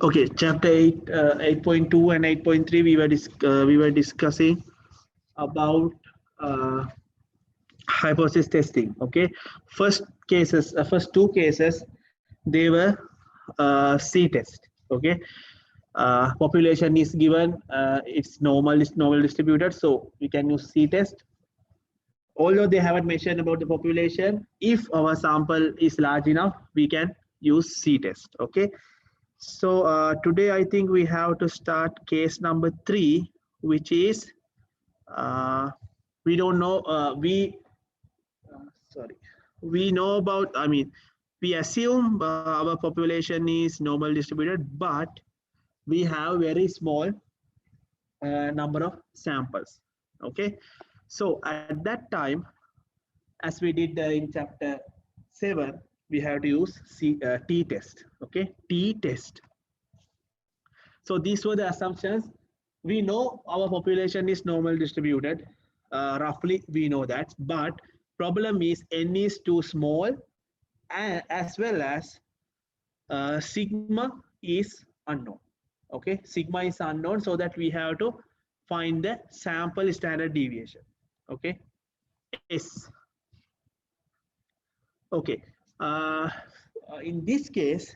Okay, chapter 8, 8.2 and 8.3, we were discussing about uh, hypothesis testing. Okay, first two cases, they were C test. Okay, population is given, it's normal distributed, so we can use C test. Although they haven't mentioned about the population, if our sample is large enough, we can use C test. Okay. So today I think we have to start case number 3, which is uh, we don't know. Sorry, we know about. I mean, we assume our population is normal distributed, but we have very small number of samples. Okay, so at that time, as we did in chapter 7, we have to use T test. Okay, T test. So these were the assumptions. We know our population is normal distributed. Roughly, we know that. But problem is n is too small, and as well as sigma is unknown. Okay, sigma is unknown, so that we have to find the sample standard deviation. Okay, S. Okay. Uh, in this case,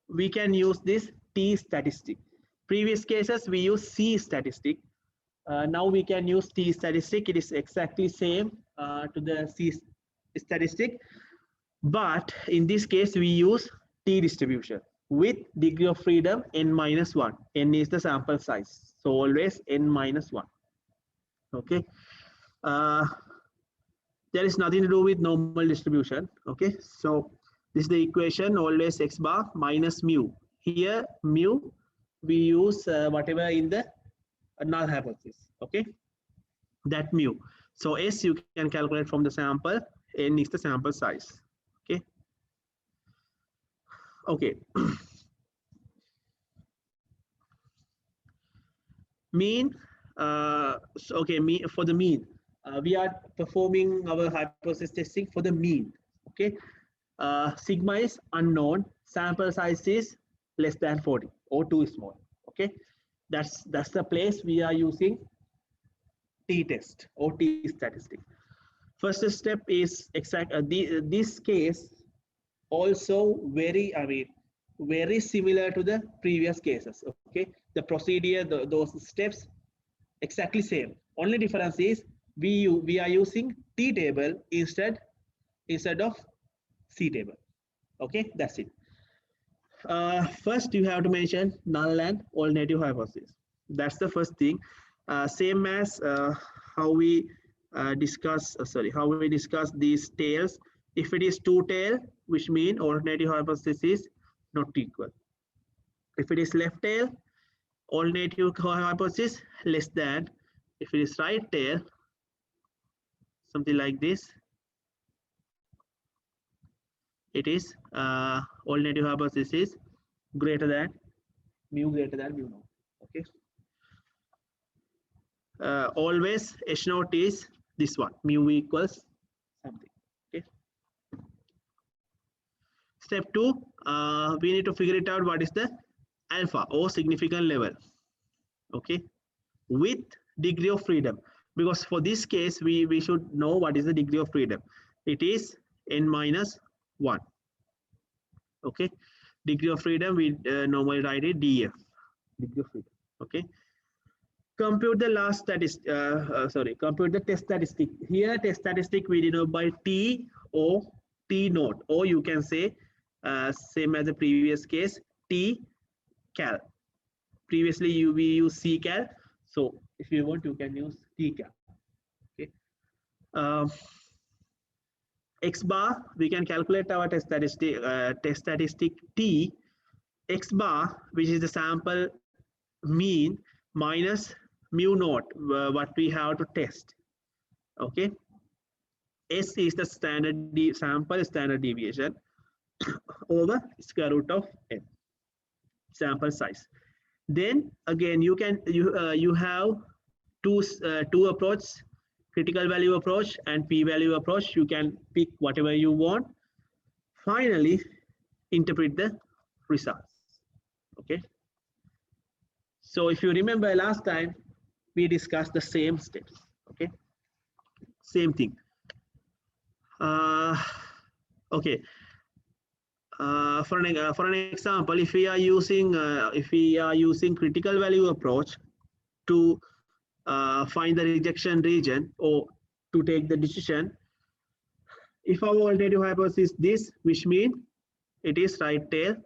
we can use this T statistic. Previous cases, we use C statistic. Now we can use T statistic. It is exactly same to the C statistic. But in this case, we use T distribution with degree of freedom n minus 1. N is the sample size. So always n minus 1. Okay. Uh, there is nothing to do with normal distribution. Okay, so this is the equation, always x bar minus mu. Here mu we use whatever in the null hypothesis. Okay, that mu. So S you can calculate from the sample, n is the sample size. Okay, okay. Mean, okay, for the mean, we are performing our hypothesis testing for the mean. Okay, sigma is unknown, sample size is less than 40 or too small. Okay, that's the place we are using T test or T statistic. First step is exact. This case also very similar to the previous cases. Okay, the procedure, those steps exactly same. Only difference is we are using T table instead of C table. Okay, that's it. First, you have to mention null and alternative hypothesis. That's the first thing. Same as how we how we discuss these tails. If it is two tail, which mean alternative hypothesis is not equal. If it is left tail, alternative hypothesis less than. If it is right tail, something like this, it is alternative hypothesis is greater than mu naught. Okay. Always H naught is this one, mu equals something. Okay. Step 2, we need to figure it out what is the alpha or significant level. Okay, with degree of freedom, because for this case we should know what is the degree of freedom. It is n minus 1. Okay, degree of freedom we normally write it df, degree of freedom. Okay, compute the compute the test statistic. Here test statistic we denote by T or T naught, or you can say same as the previous case, T cal. Previously we use C cal, so if you want you can use T cal. Okay. X bar, we can calculate our test statistic T. X bar, which is the sample mean, minus mu naught, what we have to test. Okay, S is the sample standard deviation over square root of n, sample size. Then again you have two approaches, critical value approach and p-value approach. You can pick whatever you want. Finally interpret the results. Okay, So if you remember last time, we discussed the same steps. Okay, same thing. Okay. For an example, if we are using critical value approach to find the rejection region or to take the decision, if our alternative hypothesis is this, which means it is right tail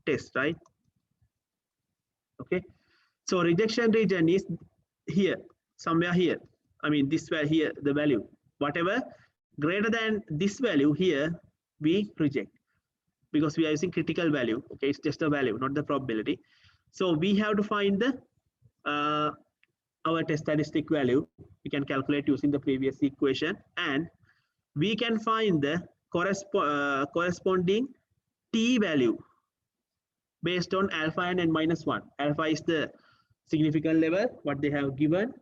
test, right? Okay, so rejection region is here, somewhere here. I mean, this where here the value, whatever greater than this value here, we reject because we are using critical value. Okay, it's just a value, not the probability. So we have to find the our test statistic value. We can calculate using the previous equation, and we can find the corresponding t value based on alpha and n minus 1. Alpha is the significant level, what they have given.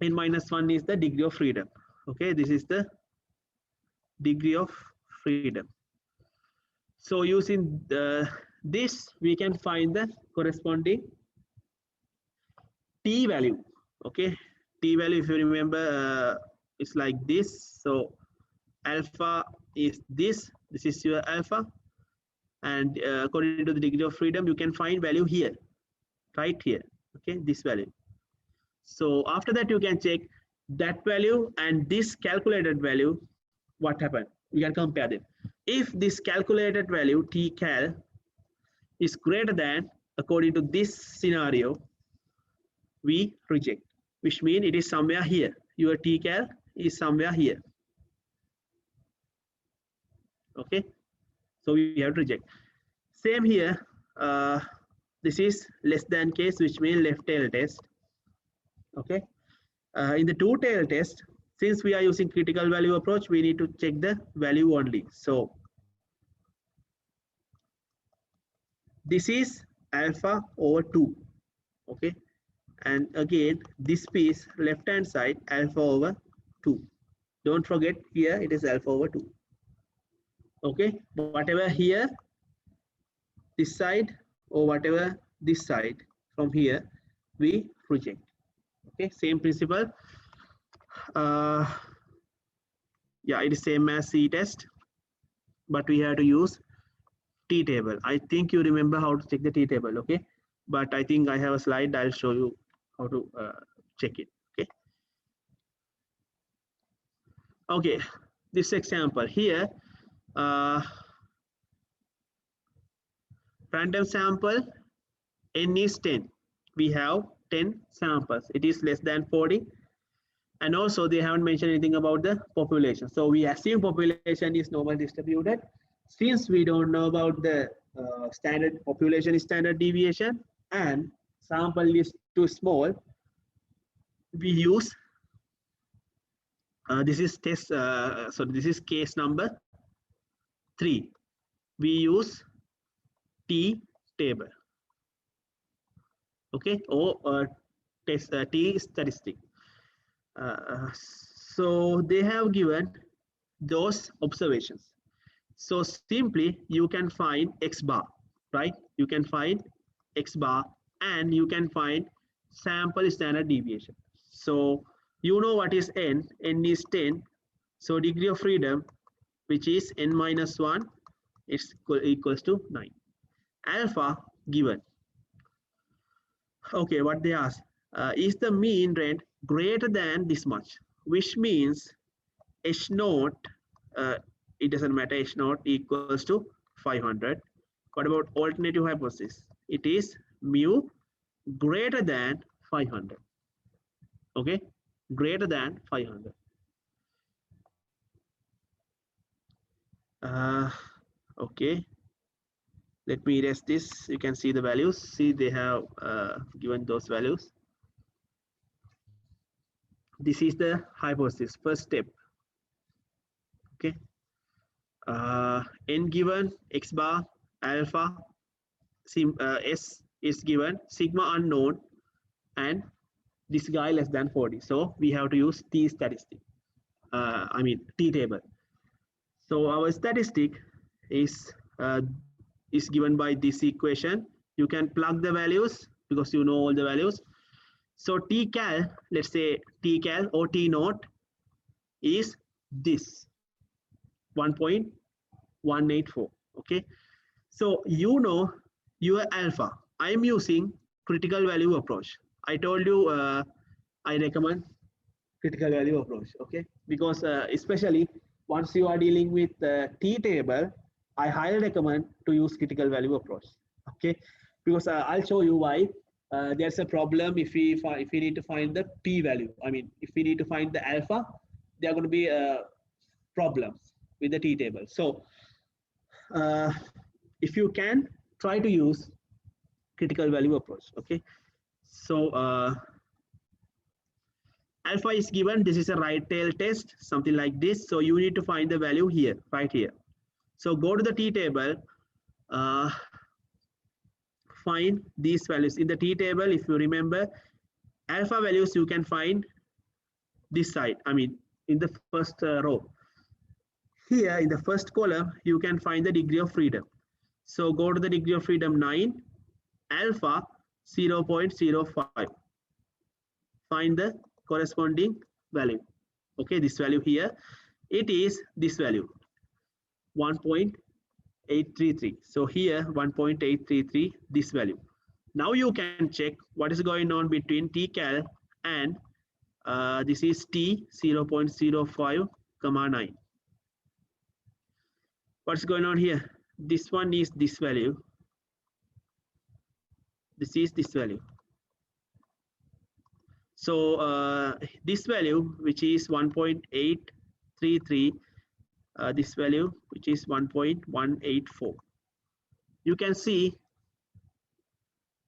N minus 1 is the degree of freedom. Okay, this is the degree of freedom. So using this, we can find the corresponding t value. Okay, t value, if you remember, it's like this. So alpha is this. This is your alpha, and according to the degree of freedom, you can find value here, right here. Okay, this value. So after that, you can check that value and this calculated value. What happened? We can compare them. If this calculated value tcal is greater than, according to this scenario, we reject, which means it is somewhere here. Your tcal is somewhere here. Okay, so we have to reject. Same here. This is less than case, which means left tail test. Okay, in the two tail test, since we are using critical value approach, we need to check the value only. So this is alpha over 2. Okay, and again this piece left hand side alpha over 2. Don't forget here it is alpha over 2. Okay, whatever here this side or whatever this side, from here we reject. Okay, same principle. Yeah, it is same as C test, but we have to use T table. I think you remember how to check the T table. Okay, but I think I have a slide. I'll show you how to check it. Okay. Okay, this example here, random sample n is 10. We have 10 samples. It is less than 40. And also they haven't mentioned anything about the population. So we assume population is normal distributed. Since we don't know about the standard population is standard deviation and sample is too small, we use this is test. So this is case number 3. We use T table. Okay, or test T statistic. So they have given those observations. So simply you can find X bar, right? You can find X bar and you can find sample standard deviation. So you know what is n? N is 10. So degree of freedom, which is n minus 1, is equals to 9. Alpha given. Okay, what they ask is the mean rent greater than this much, which means H naught, it doesn't matter, H naught equals to 500. What about alternative hypothesis? It is mu greater than 500. Okay, greater than 500. Okay, let me erase this. You can see the values. See, they have given those values. This is the hypothesis, first step. Okay, n given, X bar, alpha, S is given, sigma unknown, and this guy less than 40. So we have to use T statistic. I mean T table. So our statistic is given by this equation. You can plug the values because you know all the values. So tcal, let's say tcal or t naught is this 1.184. Okay, so you know your alpha. I am using critical value approach. I told you I recommend critical value approach. Okay, because especially once you are dealing with t table, I highly recommend to use critical value approach. Okay, because I'll show you why. There's a problem if we need to find the p value. I mean, if we need to find the alpha, there are going to be problems with the t table. So uh, if you can, try to use critical value approach. Okay, so alpha is given, this is a right tail test, something like this. So you need to find the value here, right here. So go to the t table, uh, find these values in the t table. If you remember, alpha values you can find this side, I mean in the first row. Here in the first column you can find the degree of freedom. So go to the degree of freedom 9, alpha 0.05. Find the corresponding value. Okay, this value here, it is this value 1.833. So here 1.833, this value. Now you can check what is going on between tcal and this is t 0.05 comma 9. What's going on here? This one is this value. This is this value. So this value, which is 1.833, this value, which is 1.184. You can see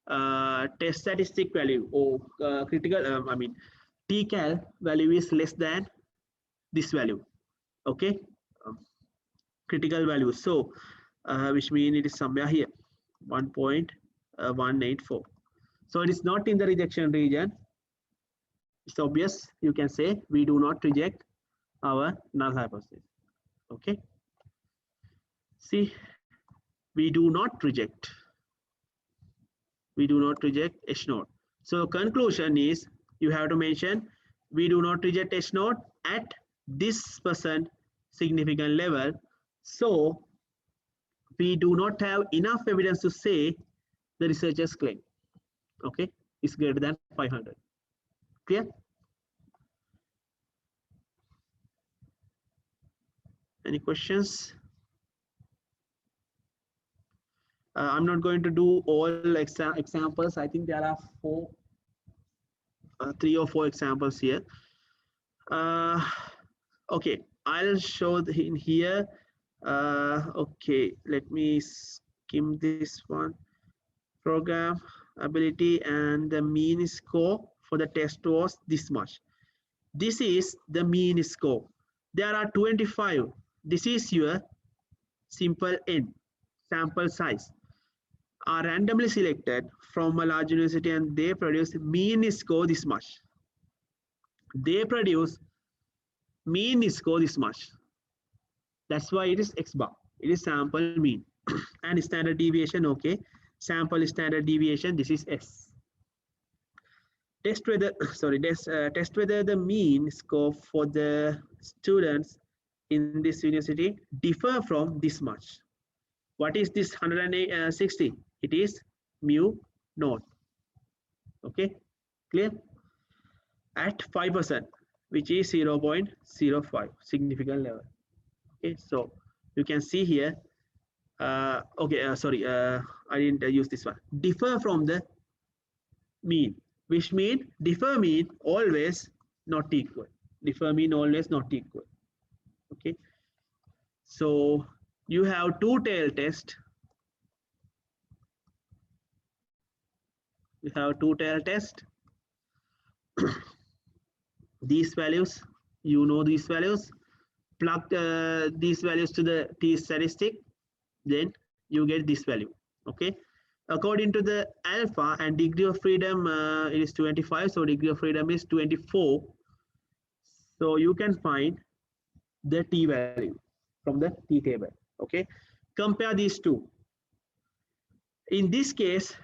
test statistic value or critical, I mean, tcal value is less than this value. Okay, critical value. So which means it is somewhere here, 1.184. So it is not in the rejection region. It's obvious. You can say we do not reject our null hypothesis. Okay. See, we do not reject. We do not reject H naught. So conclusion is you have to mention we do not reject H naught at this percent significant level. So we do not have enough evidence to say the researcher's claim. Okay, is greater than 500. Clear? Any questions? I'm not going to do all examples. I think there are 3 or 4 examples here. Okay, I'll show in here. Okay, let me skim this one. Program ability and the mean score for the test was this much. This is the mean score. There are 25. This is your simple n, sample size, are randomly selected from a large university and they produce mean score this much. They produce mean score this much. That's why it is X bar. It is sample mean. And standard deviation, okay. Sample standard deviation, this is S. Test whether, test whether the mean score for the students in this university differ from this much. What is this 160? It is mu naught. Okay, clear? At 5%, which is 0.05 significant level. Okay, so you can see here. I didn't use this one. Differ from the mean, which mean differ mean always not equal. Differ mean always not equal. Okay, so you have two-tailed test. You have two-tailed test. These values, you know these values. Plug these values to the t statistic, then you get this value. Okay. According to the alpha and degree of freedom, it is 25. So degree of freedom is 24. So you can find the t value from the t table. Okay. Compare these two. In this case,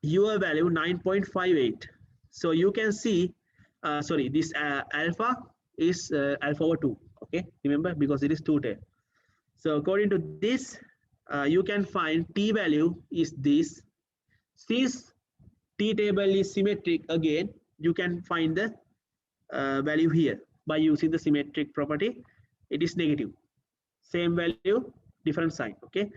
your value 9.58. So you can see, sorry, this alpha is alpha over 2. Okay, remember, because it is 2 tail. So according to this, you can find t value is this. Since t table is symmetric, again you can find the value here by using the symmetric property. It is negative, same value, different sign. Okay,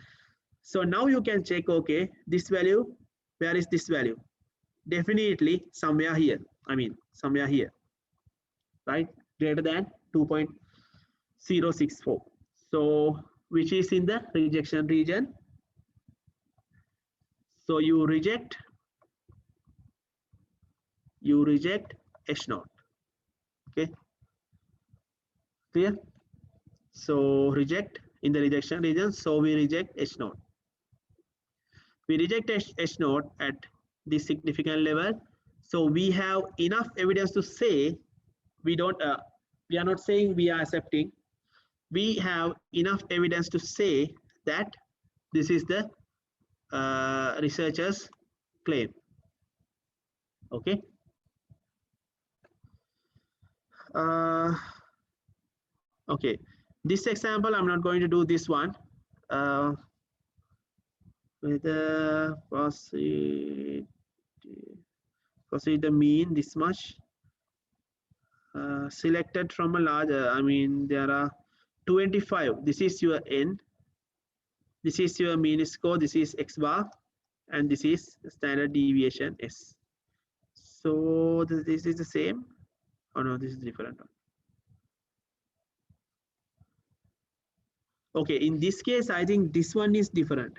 so now you can check, okay, this value, where is this value? Definitely somewhere here, I mean somewhere here, right, greater than 2.064. So which is in the rejection region. So you reject H0. Okay, clear? So reject in the rejection region, so we reject H0. We reject H0 at this significant level. So we have enough evidence to say we don't we are not saying we are accepting. We have enough evidence to say that this is the researchers claim. Okay. Okay, this example I'm not going to do this one. With the proceed the mean this much. Selected from a larger, I mean there are 25. This is your n. This is your mean score. This is x bar, and this is standard deviation s. So this is the same. Oh no, this is different. Okay, in this case, I think this one is different.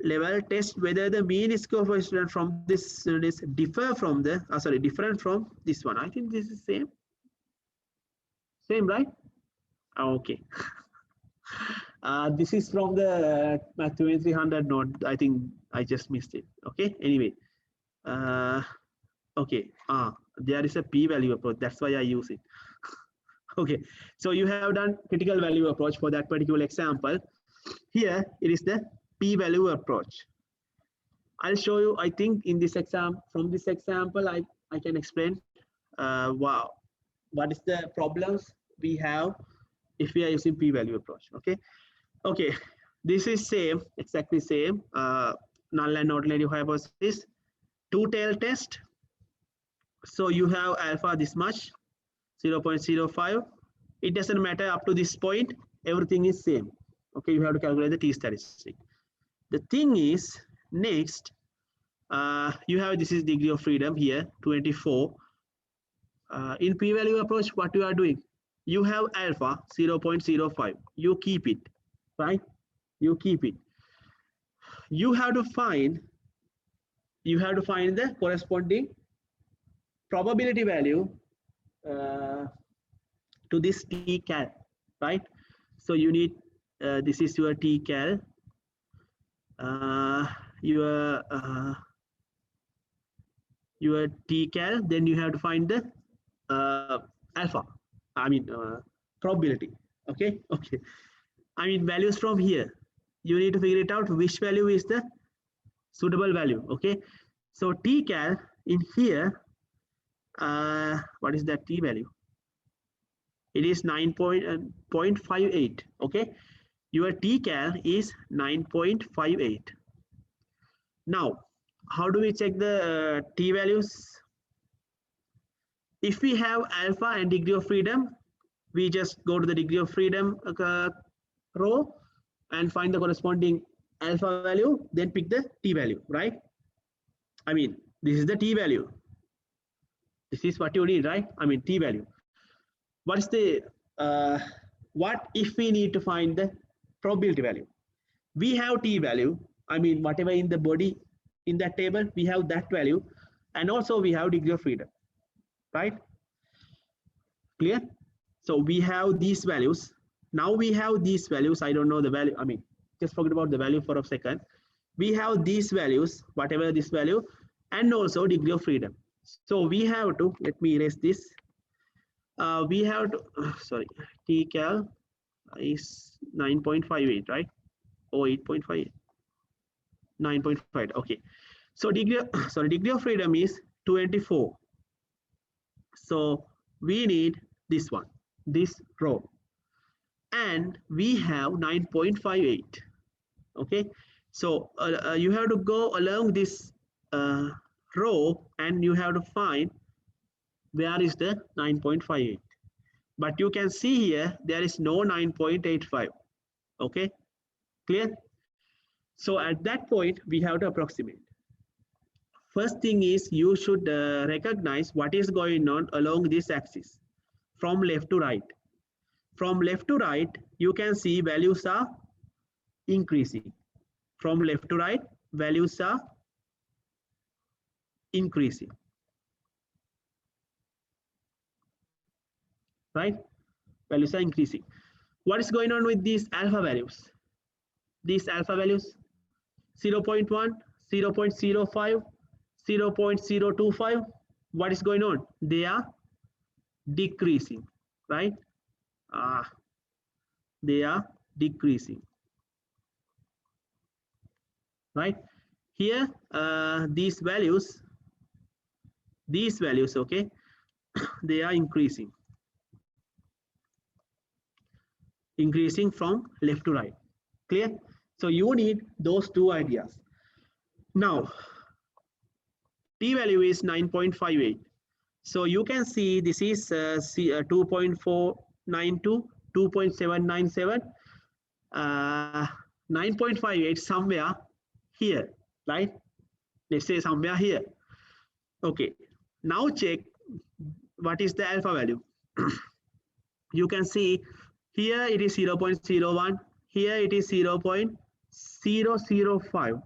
Level test whether the mean score for student from this student is different from this one. I think this is same, right? Okay. This is from the Math 2300 note. I think I just missed it. Okay. Anyway, okay. There is a p-value approach. That's why I use it. Okay. So you have done critical value approach for that particular example. Here it is the p-value approach. I'll show you. I think in this from this example, I can explain what is the problems we have if we are using p-value approach. Okay, this is same, exactly same, null and alternative hypothesis, two-tail test. So you have alpha this much, 0.05. It doesn't matter up to this point, everything is same. Okay, you have to calculate the t statistic. The thing is, next, you have, this is degree of freedom here, 24. In p-value approach, what you are doing? You have alpha 0.05. You keep it, right? You keep it. You have to find the corresponding probability value to this t-cal, right? So you need this is your t-cal, your t-cal. Then you have to find the alpha. I mean probability. Okay. I mean values from here. You need to figure it out which value is the suitable value. Okay. So t-cal in here, what is that t value? It is 9.58. Okay. Your t-cal is 9.58. Now, how do we check the t values? If we have alpha and degree of freedom, we just go to the degree of freedom row and find the corresponding alpha value, then pick the t value, right? I mean, this is the t value. This is what you need, right? I mean, t value. What is the, what if we need to find the probability value? We have t value, I mean, whatever in the body in that table, we have that value, and also we have degree of freedom, right? Clear? So we have these values. Now we have these values. I don't know the value. I mean, just forget about the value for a second. We have these values, whatever this value, and also degree of freedom. So we have to, let me erase this. We have to, sorry, t-cal is 9.58, right? Or 8.58. 9.5. Okay. So degree, degree of freedom is 24. So we need this one, this row, and we have 9.58. Okay, so you have to go along this row and you have to find where is the 9.58. But you can see here there is no 9.85. Okay, clear? So at that point we have to approximate. First thing is you should recognize what is going on along this axis from left to right. From left to right, you can see values are increasing. From left to right, values are increasing. Right? Values are increasing. What is going on with these alpha values? These alpha values 0.1, 0.05, 0.025. What is going on? They are decreasing, right? They are decreasing, right? Here, these values, okay, they are increasing from left to right. Clear? So you need those two ideas. Now, T value is 9.58. So you can see this is 2.492, 2.797, 9.58 somewhere here, right? Let's say somewhere here. Okay, now check what is the alpha value. You can see here it is 0.01, here it is 0.005.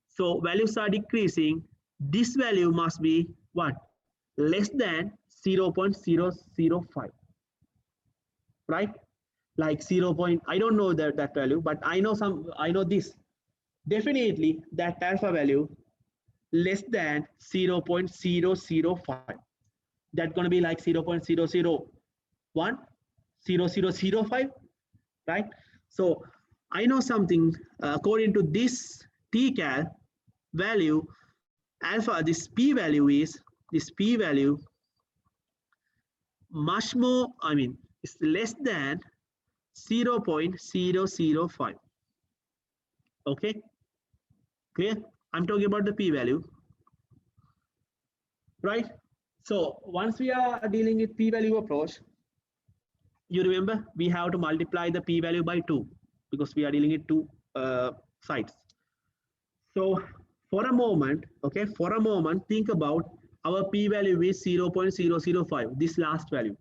So values are decreasing. This value must be what? Less than 0.005, right? Like 0. I don't know that value, but I know this. Definitely that alpha value less than 0.005. That's going to be like 0.001, 0.005, right? So I know something according to this TCAL value, alpha, this p value is, this p value much more, I mean, it's less than 0.005. Okay, clear? I'm talking about the p value, right? So once we are dealing with p value approach, you remember we have to multiply the p value by 2 because we are dealing with two sides. So for a moment, okay, for a moment, think about our p value is 0.005, this last value.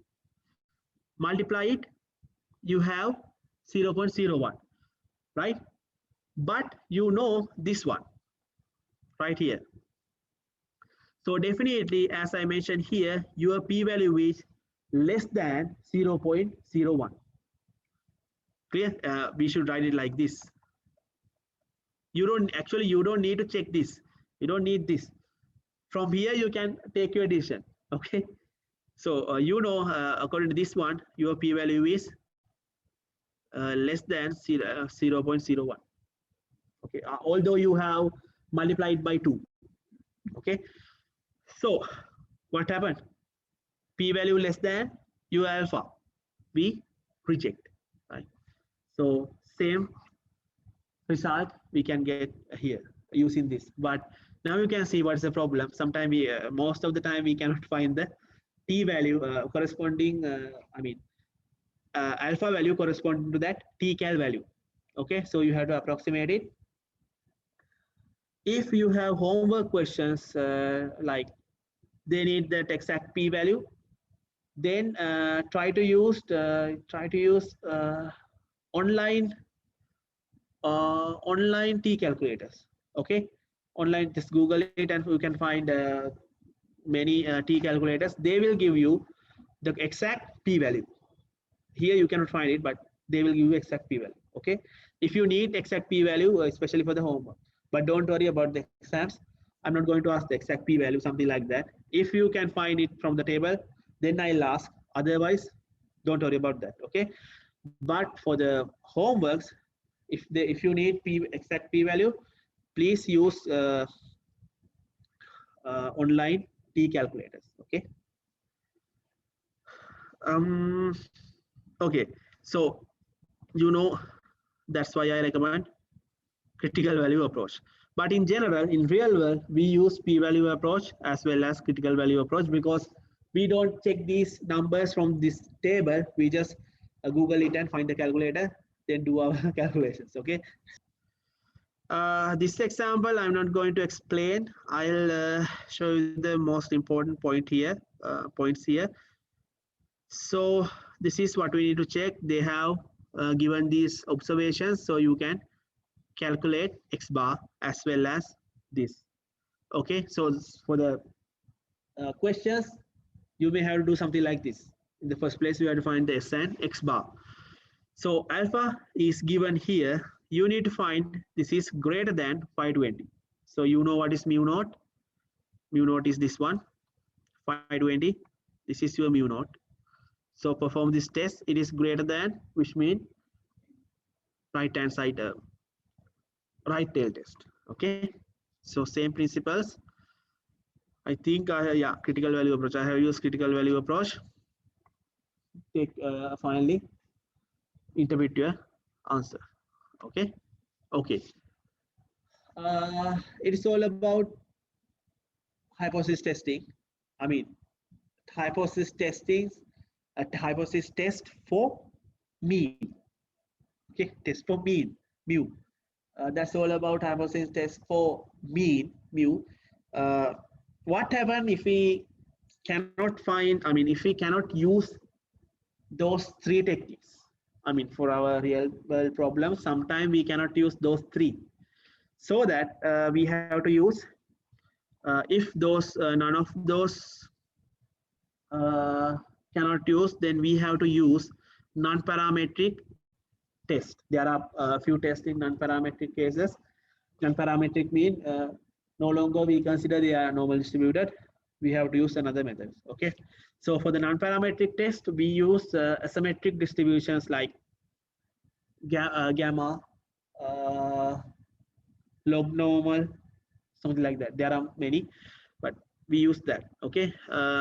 Multiply it, you have 0.01, right? But you know this one right here. So definitely, as I mentioned here, your p value is less than 0.01. Clear? We should write it like this. You don't need to check this. You don't need this. From here, you can take your decision. Okay. So according to this one, your p value is less than 0.01. Okay. Although you have multiplied by 2. Okay. So what happened? P value less than U alpha. We reject. Right. So same result we can get here using this. But now you can see what's the problem. Sometimes we, most of the time, we cannot find the t value corresponding. Alpha value corresponding to that TCAL value. Okay, so you have to approximate it. If you have homework questions like they need that exact p value, then try to use online T calculators. Okay, online, just Google it and you can find many T calculators. They will give you the exact p value. Here you cannot find it, but they will give you exact p value. Okay, if you need exact p value, especially for the homework, but don't worry about the exams. I'm not going to ask the exact p value, something like that. If you can find it from the table, then I'll ask. Otherwise, don't worry about that. Okay, but for the homeworks, if you need exact p value, please use online T calculators. Okay. Okay. So that's why I recommend critical value approach. But in general, in real world, we use p-value approach as well as critical value approach, because we don't check these numbers from this table. We just Google it and find the calculator, then do our calculations. Okay. This example I'm not going to explain. I'll show you the most important points here. So this is what we need to check. They have given these observations, so you can calculate x bar as well as this. Okay, so for the questions, you may have to do something like this. In the first place, you have to find the s and x bar. So alpha is given here. You need to find this is greater than 520. So you know what is mu naught? Mu naught is this one, 520. This is your mu naught. So perform this test. It is greater than, which means right hand side, right tail test. Okay. So same principles. I think yeah, critical value approach. I have used critical value approach. Take finally interpret your answer. Okay. Okay. It is all about hypothesis testing. I mean, hypothesis testing, a hypothesis test for mean. Okay, test for mean, mu. That's all about hypothesis test for mean, mu. What happens if we cannot find, I mean, if we cannot use those three techniques? I mean, for our real world problems, sometimes we cannot use those three. So that we have to use, if those none of those cannot use, then we have to use non-parametric test. There are a few tests in non-parametric cases. Non-parametric mean no longer we consider they are normal distributed. We have to use another method. Okay. So for the non-parametric test, we use asymmetric distributions like gamma, log normal, something like that. There are many, but we use that. Okay.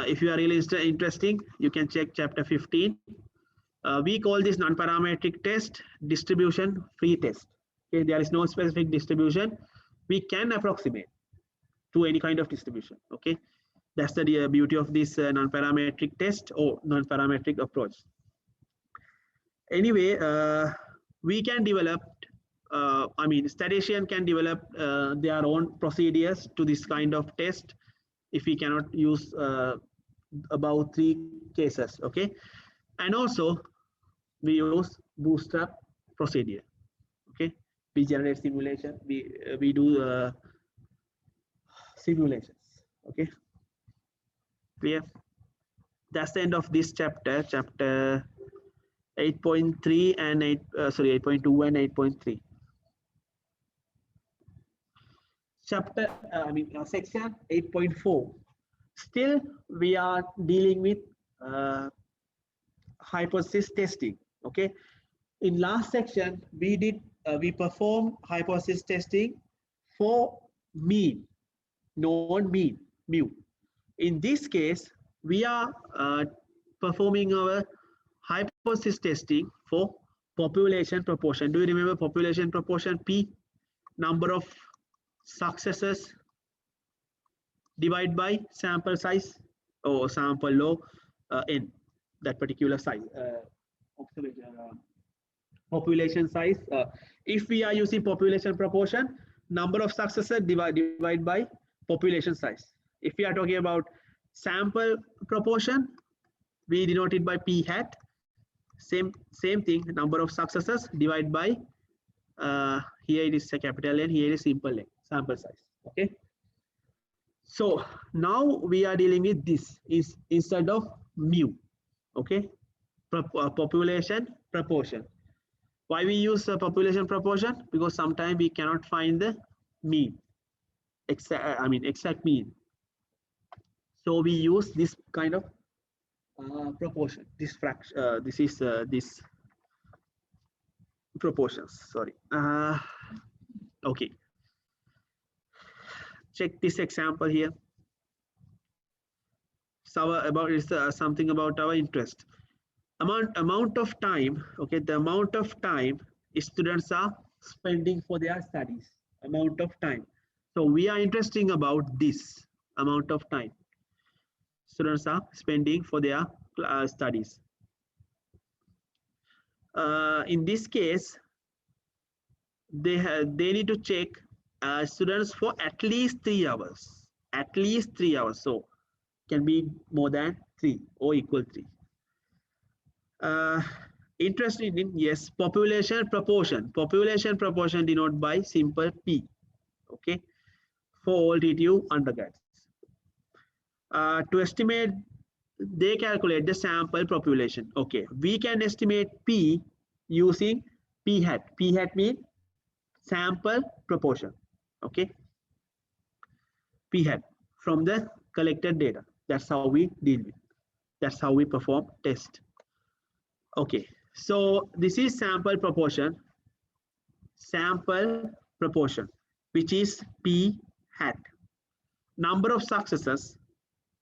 If you are really interesting, you can check chapter 15. We call this non-parametric test distribution free test. Okay, there is no specific distribution. We can approximate to any kind of distribution. Okay, that's the beauty of this non-parametric test or non-parametric approach. Anyway, we can develop, I mean, statistician can develop their own procedures to this kind of test if we cannot use about 3 cases. Okay, and also we use bootstrap procedure. Okay, we generate simulation, we do simulations. Okay, clear? That's the end of this chapter, chapter 8.3 and 8.2 and 8.3. Chapter section 8.4. Still we are dealing with hypothesis testing. Okay, in last section we did we performed hypothesis testing for mean, non-mean, mu. In this case we are performing our hypothesis testing for population proportion. Do you remember population proportion? P, number of successes divided by sample size or sample law n, that particular size, population size. If we are using population proportion, number of successes divided by population size. If we are talking about sample proportion, we denote it by p hat. Same thing, number of successes divided by here it is a capital N, here is simple N, sample size. Okay, so now we are dealing with this is instead of mu. Okay, population proportion. Why we use population proportion? Because sometimes we cannot find the mean, exact mean. So we use this kind of proportion. This fraction. This is this proportions. Sorry. Okay. check this example here. So about is something about our interest. Amount of time, okay, the amount of time students are spending for their studies, amount of time. So we are interesting about this amount of time students are spending for their studies. In this case, they need to check students for at least 3 hours, at least 3 hours. So can be more than 3 or equal 3. Interested in, yes, population proportion. Population proportion denoted by simple P, okay, for all TTU undergrads. To estimate, they calculate the sample population. Okay, we can estimate P using P hat. P hat means sample proportion, okay, P hat from the collected data. That's how we deal with, that's how we perform test. Okay, so this is sample proportion, which is P hat. Number of successes,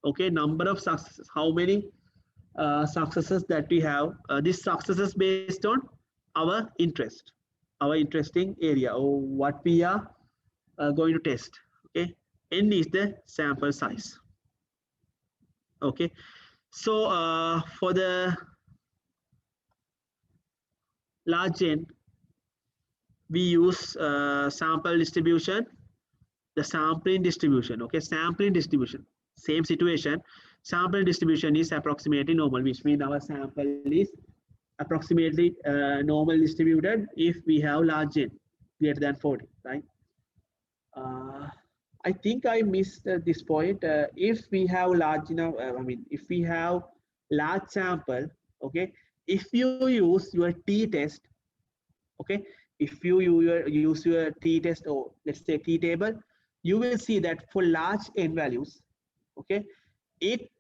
okay, number of successes, how many successes that we have. This successes based on our interest, our interesting area, or what we are going to test, okay. N is the sample size, okay. So for the large N, we use sample distribution, the sampling distribution, okay, sampling distribution, same situation. Sample distribution is approximately normal, which means our sample is approximately normal distributed if we have large N greater than 40, right? I think I missed this point. If we have large enough, if we have large sample, okay, if you use your t-test, okay, if you use your t-test, or let's say t-table, you will see that for large N values, okay, it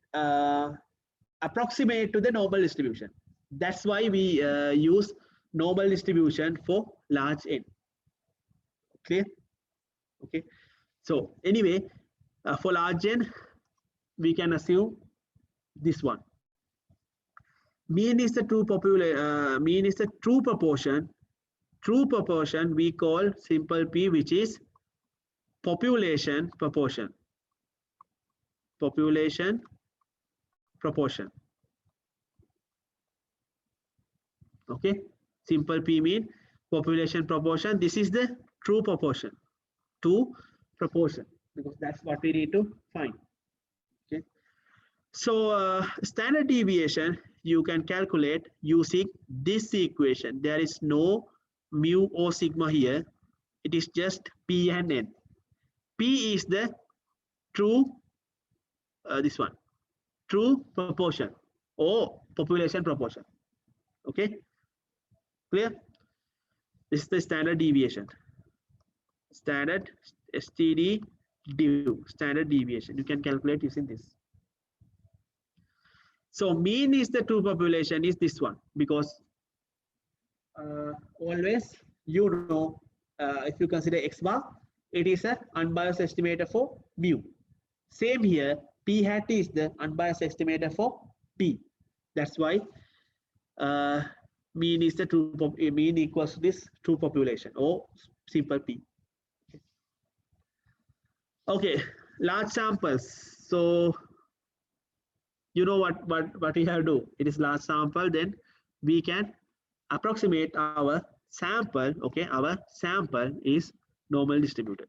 approximate to the normal distribution. That's why we use normal distribution for large N. Clear? Okay. So anyway, for large N, we can assume this one. Mean is the true mean is the true proportion. True proportion we call simple P, which is population proportion. Population proportion. Okay, simple P mean population proportion. This is the true proportion to proportion, because that's what we need to find. Okay, so standard deviation you can calculate using this equation. There is no mu or sigma here. It is just P and N. P is the true, this one, true proportion or population proportion. Okay, clear? This is the standard deviation. Standard STD div, standard deviation. You can calculate using this. So mean is the true population is this one, because always, you know, if you consider X bar, it is an unbiased estimator for mu. Same here, P hat is the unbiased estimator for P. That's why mean is the true, mean equals to this true population or simple P. Okay, large samples. So you know what we have to do. It is large sample, then we can approximate our sample. Okay, our sample is normal distributed.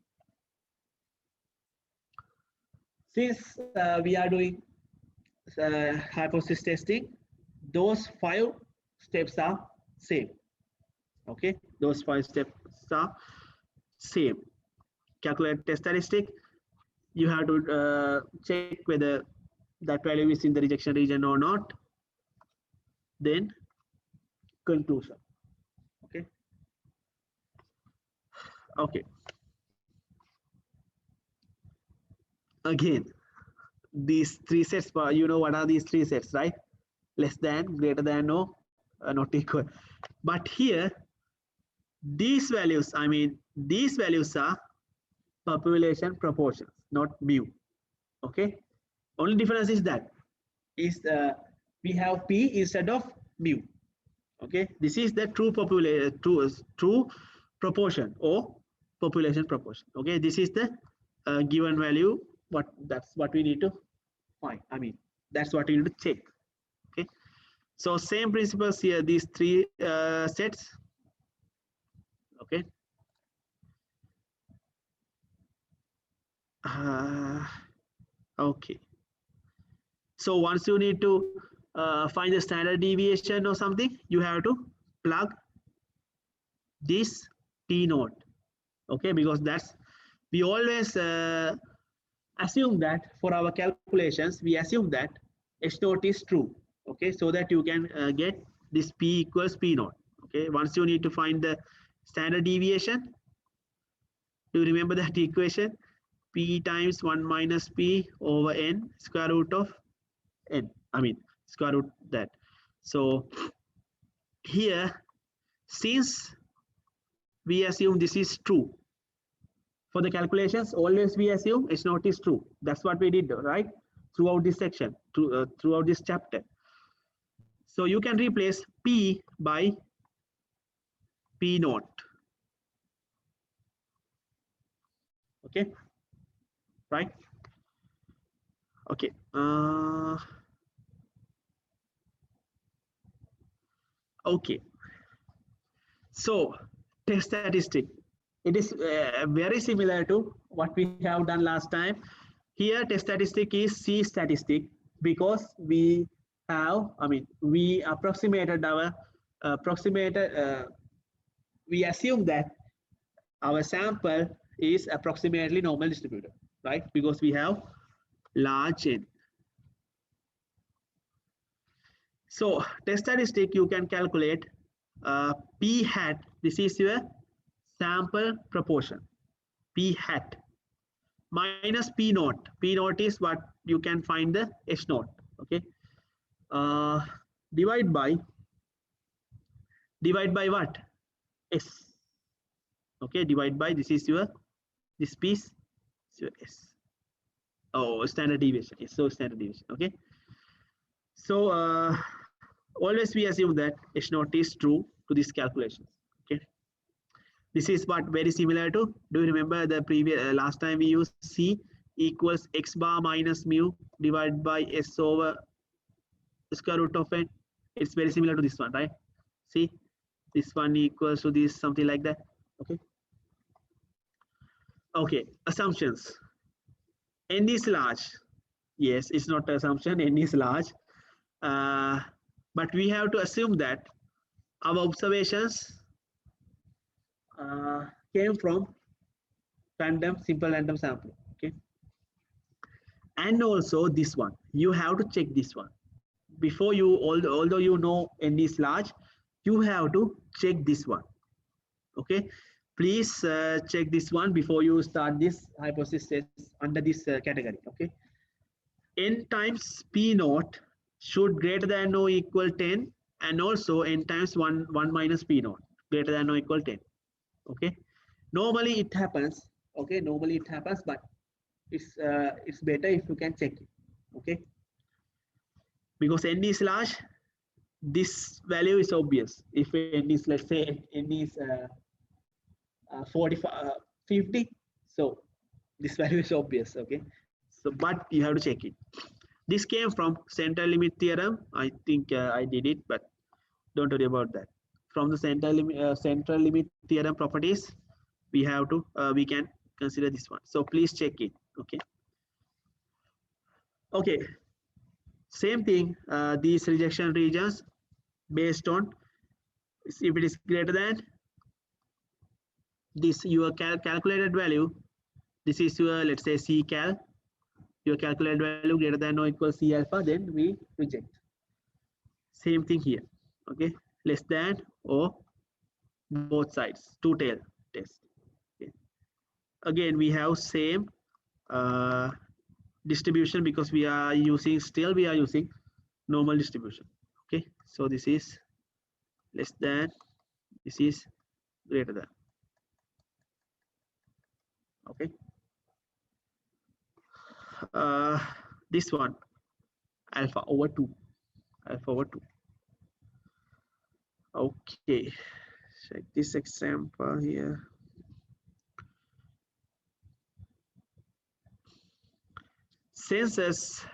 Since we are doing hypothesis testing, those 5 steps are same. Okay, those 5 steps are same. Calculate test statistic. You have to check whether that value is in the rejection region or not. Then conclusion. Okay. Okay. Again, these 3 sets, you know what are these 3 sets, right? Less than, greater than, no, not equal. But here, these values, these values are population proportions, not mu. Okay, only difference is that is we have p instead of mu. Okay, this is the true population, true proportion or population proportion. Okay, this is the given value. That's what we need to find. I mean, that's what we need to check. Okay, so same principles here. These three sets. Okay. Okay. So once you need to find the standard deviation or something, you have to plug this P naught. Okay, because that's we always assume that for our calculations, we assume that H naught is true. Okay, so that you can get this P equals P naught. Okay, once you need to find the standard deviation, do you remember that equation? P times 1 minus P over N square root of N. I mean, square root that. So here, since we assume this is true, for the calculations, always we assume H naught is true. That's what we did, right? Throughout this section, throughout this chapter. So you can replace P by P naught. Okay, right? Okay. Okay. So test statistic. It is very similar to what we have done last time. Here test statistic is C statistic because we have, I mean, we approximated our we assume that our sample is approximately normal distributed, right? Because we have large N. So test statistic, you can calculate P hat. This is your sample proportion. P hat minus P naught. P naught is what you can find the H naught. Okay. Divide by what? S. Okay. Divide by this is your this piece. Your S. Oh, standard deviation. Yes. So standard deviation. Okay. So always we assume that H naught is true to these calculations. Okay. This is what very similar to, do you remember the previous last time we used C equals X bar minus mu divided by S over square root of N. It's very similar to this one, right? See, this one equals to this, something like that. Okay. Okay, assumptions. N is large. Yes, it's not an assumption, N is large. But we have to assume that our observations came from simple random sampling. Okay. And also this one, you have to check this one. Before you, although you know N is large, you have to check this one. Okay. Please check this one before you start this hypothesis under this category. Okay. N times P naught should greater than or equal 10, and also N times 1 minus P naught greater than or equal 10. Okay. Normally it happens. Okay. Normally it happens, but it's better if you can check it. Okay. Because N is large, this value is obvious. If N is, let's say N is 50, so this value is obvious. Okay. So, but you have to check it. This came from central limit theorem. I think I did it, but don't worry about that. From the central limit theorem properties, we have to we can consider this one. So please check it. Okay. Okay. Same thing. These rejection regions based on if it is greater than this your calculated value. This is your, let's say, C cal. Your calculated value greater than or equal C alpha, then we reject. Same thing here. Okay, less than or both sides, two tail test. Okay. Again, we have same distribution because we are using normal distribution. Okay, so this is less than, this is greater than. Okay, this one, alpha over 2. Alpha over 2. Okay, check this example here. Census,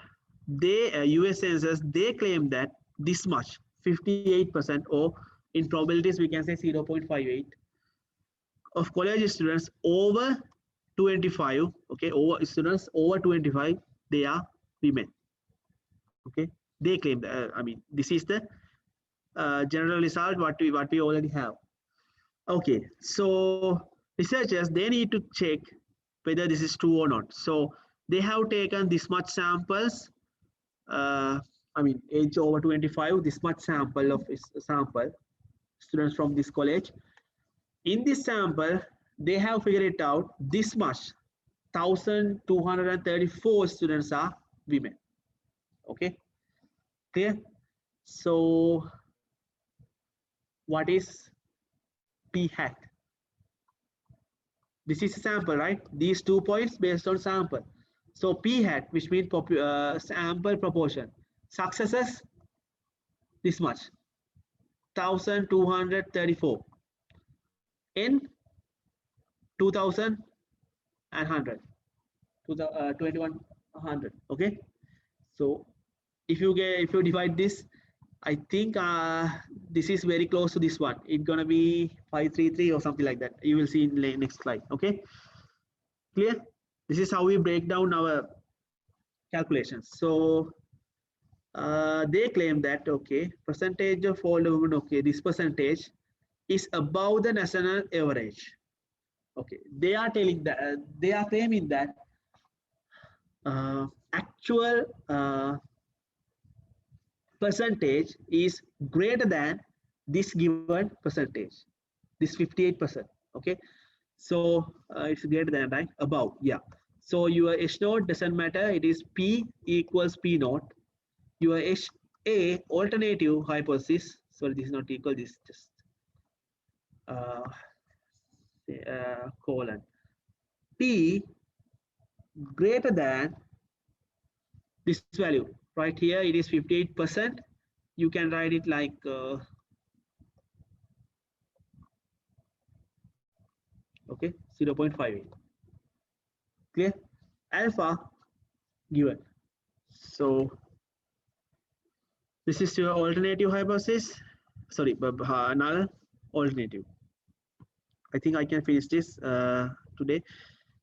US census, they claim that this much, 58%, or in probabilities we can say 0.58 of college students over 25, okay, over students over 25, they are women. Okay, they claim that. I mean, this is the general result what we already have. Okay, so researchers, they need to check whether this is true or not. So they have taken this much samples. I mean, age over 25, this much sample of sample students from this college. In this sample, they have figured it out this much, 1,234 students are women. Okay, clear? So what is P hat? This is a sample, right? These 2 points based on sample. So P hat, which means sample proportion. Successes, this much, 1,234. In 2,100, 2,100. Okay. So if you divide this, I think this is very close to this one. It's gonna be 533 or something like that. You will see in the next slide. Okay, clear? This is how we break down our calculations. So they claim that, okay, percentage of older women, okay, this percentage is above the national average. Okay, they are telling that they are claiming that actual percentage is greater than this given percentage, this 58%. Okay, so it's greater than, right? Above, yeah. So your H naught doesn't matter. It is P equals P naught. Your HA alternative hypothesis. Sorry, this is not equal. This just colon P greater than this value. Right here, it is 58%. You can write it like okay, 0.58. Clear? Alpha given. So this is your alternative hypothesis. Sorry, null alternative. I think I can finish this today.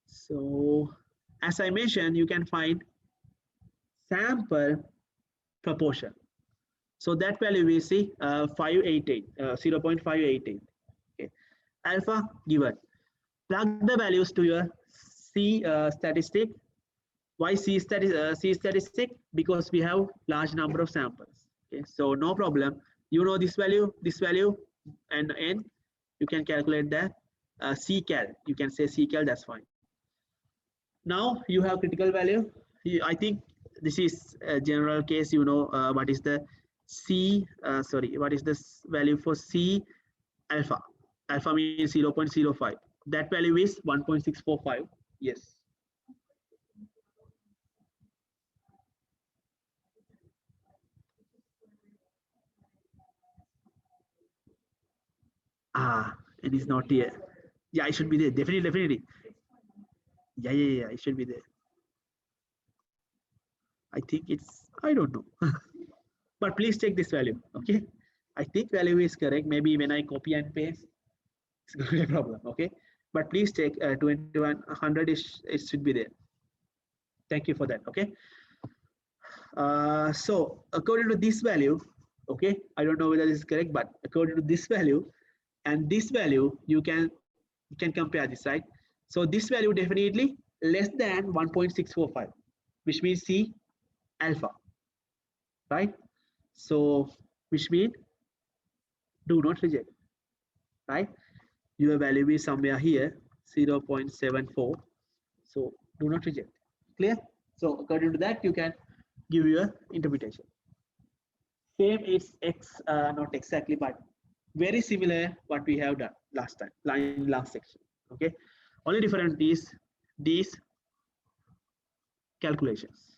So as I mentioned, you can find sample proportion. So that value we see 588, 0.588. Okay. Alpha given. Plug the values to your C statistic. Why C statistic? Because we have large number of samples. Okay, so no problem. You know this value, and n. You can calculate the C cal. You can say C cal. That's fine. Now you have critical value. I think this is a general case. You know what is the C? What is this value for C alpha? Alpha means 0.05. That value is 1.645. Yes. It is not here. Yeah, it should be there. Definitely. Yeah. It should be there. I think it's, I don't know. But please check this value. Okay. I think value is correct. Maybe when I copy and paste, it's going to be a problem. Okay. But please check 2100 it should be there. Thank you for that. Okay. So according to this value, okay, I don't know whether this is correct, but according to this value and this value, you can compare this, right? So this value definitely less than 1.645, which means C alpha, right? So which means do not reject, right? Your value is somewhere here 0.74, so do not reject. Clear? So according to that, you can give your interpretation. Same is X, not exactly, but very similar what we have done last time, last section. Okay, only different is these calculations.